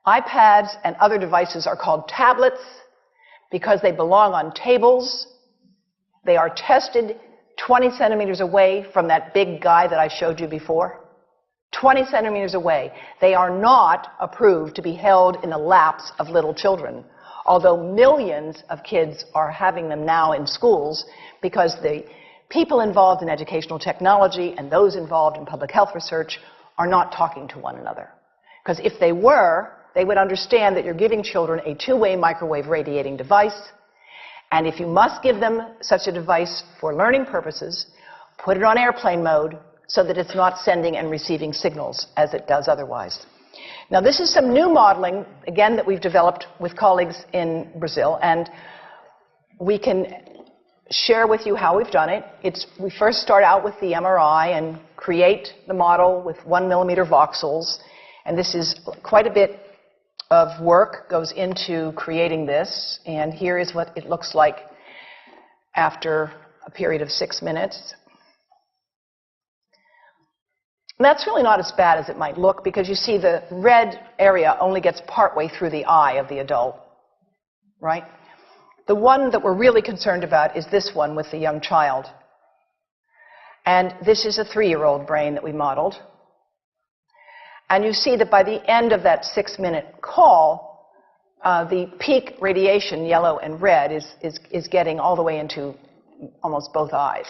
iPads and other devices are called tablets because they belong on tables. They are tested 20 centimeters away from that big guy that I showed you before. 20 centimeters away. They are not approved to be held in the laps of little children, although millions of kids are having them now in schools because the people involved in educational technology and those involved in public health research are not talking to one another. Because if they were, they would understand that you're giving children a two-way microwave radiating device, and if you must give them such a device for learning purposes, put it on airplane mode so that it's not sending and receiving signals as it does otherwise. Now, this is some new modeling, again, that we've developed with colleagues in Brazil, and we can share with you how we've done it. We first start out with the MRI and create the model with 1 millimeter voxels, and this is quite a bit of work goes into creating this, and here is what it looks like after a period of 6 minutes. And that's really not as bad as it might look because you see the red area only gets partway through the eye of the adult, right? The one that we're really concerned about is this one with the young child. And this is a 3-year-old brain that we modeled. And you see that by the end of that 6-minute call, the peak radiation, yellow and red, is getting all the way into almost both eyes.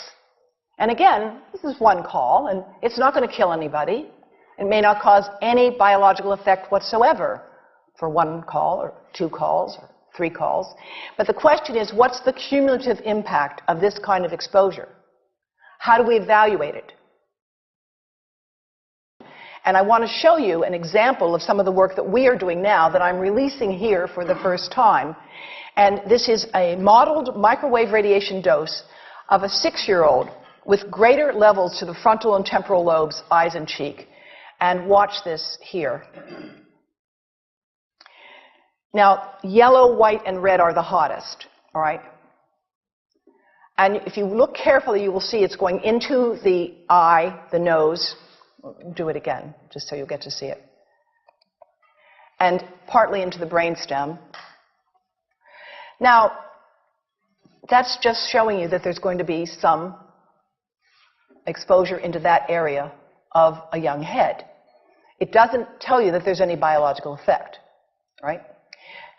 And again, this is one call, and it's not going to kill anybody. It may not cause any biological effect whatsoever for 1 call or 2 calls or 3 calls. But the question is, what's the cumulative impact of this kind of exposure? How do we evaluate it? And I want to show you an example of some of the work that we are doing now that I'm releasing here for the first time. And this is a modeled microwave radiation dose of a 6-year-old with greater levels to the frontal and temporal lobes, eyes and cheek. And watch this here. Now, yellow, white, and red are the hottest, all right? And if you look carefully, you will see it's going into the eye, the nose. Do it again, just so you'll get to see it. And partly into the brainstem. Now, that's just showing you that there's going to be some exposure into that area of a young head. It doesn't tell you that there's any biological effect, right?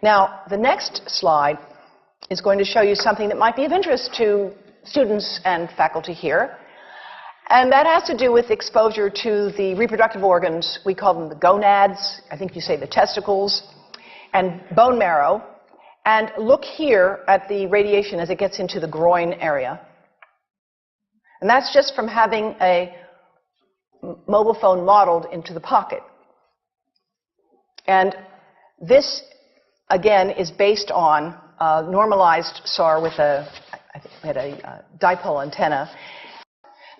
Now, the next slide is going to show you something that might be of interest to students and faculty here. And that has to do with exposure to the reproductive organs. We call them the gonads. I think you say the testicles. And bone marrow. And look here at the radiation as it gets into the groin area. And that's just from having a mobile phone modeled into the pocket. And this, again, is based on a normalized SAR with I think we had a dipole antenna.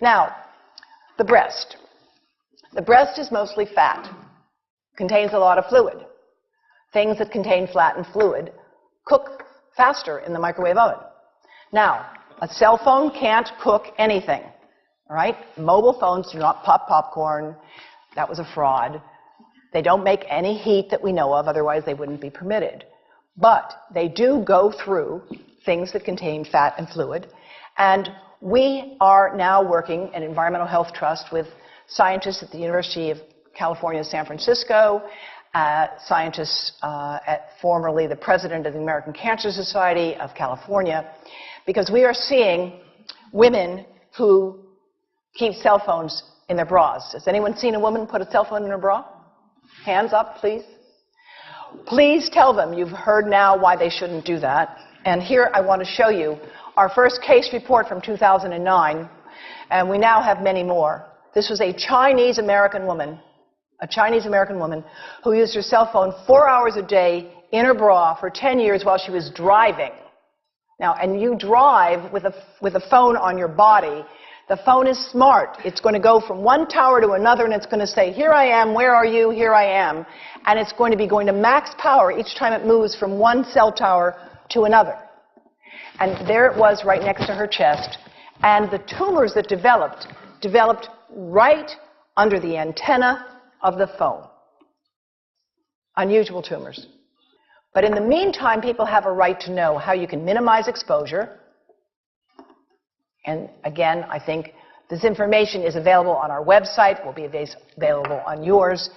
Now, the breast. The breast is mostly fat, contains a lot of fluid. Things that contain fat and fluid cook faster in the microwave oven. Now, a cell phone can't cook anything, all right? Mobile phones do not pop popcorn. That was a fraud. They don't make any heat that we know of, otherwise they wouldn't be permitted. But they do go through things that contain fat and fluid. And we are now working at Environmental Health Trust with scientists at the University of California, San Francisco, scientists at formerly the president of the American Cancer Society of California, because we are seeing women who keep cell phones in their bras. Has anyone seen a woman put a cell phone in her bra? Hands up, please. Please tell them you've heard now why they shouldn't do that. And here I want to show you our first case report from 2009, and we now have many more. This was a Chinese-American woman who used her cell phone 4 hours a day in her bra for 10 years while she was driving. Now, and you drive with a phone on your body. The phone is smart. It's going to go from one tower to another, and it's going to say, here I am, where are you, here I am. And it's going to be going to max power each time it moves from one cell tower to another. And there it was right next to her chest. And the tumors that developed right under the antenna of the phone. unusual tumors. But in the meantime, people have a right to know how you can minimize exposure. And again, I think this information is available on our website, will be available on yours.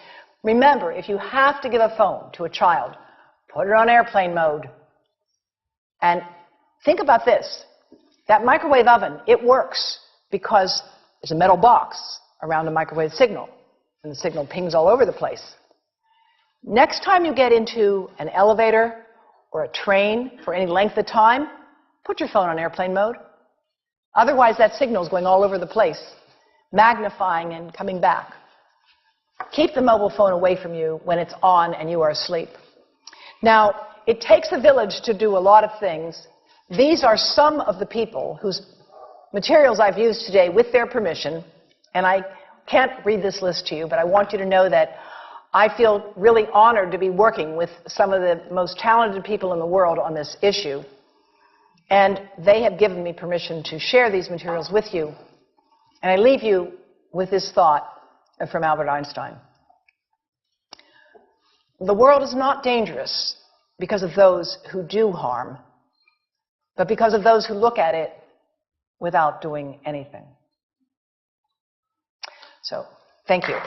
Remember, if you have to give a phone to a child, put it on airplane mode. And think about this. That microwave oven, it works because there's a metal box around the microwave signal, and the signal pings all over the place. Next time you get into an elevator or a train for any length of time, put your phone on airplane mode. Otherwise, that signal is going all over the place, magnifying and coming back. Keep the mobile phone away from you when it's on and you are asleep. Now, it takes a village to do a lot of things. These are some of the people whose materials I've used today with their permission, and I can't read this list to you, but I want you to know that I feel really honored to be working with some of the most talented people in the world on this issue. And they have given me permission to share these materials with you. And I leave you with this thought from Albert Einstein. The world is not dangerous because of those who do harm, but because of those who look at it without doing anything. So, thank you.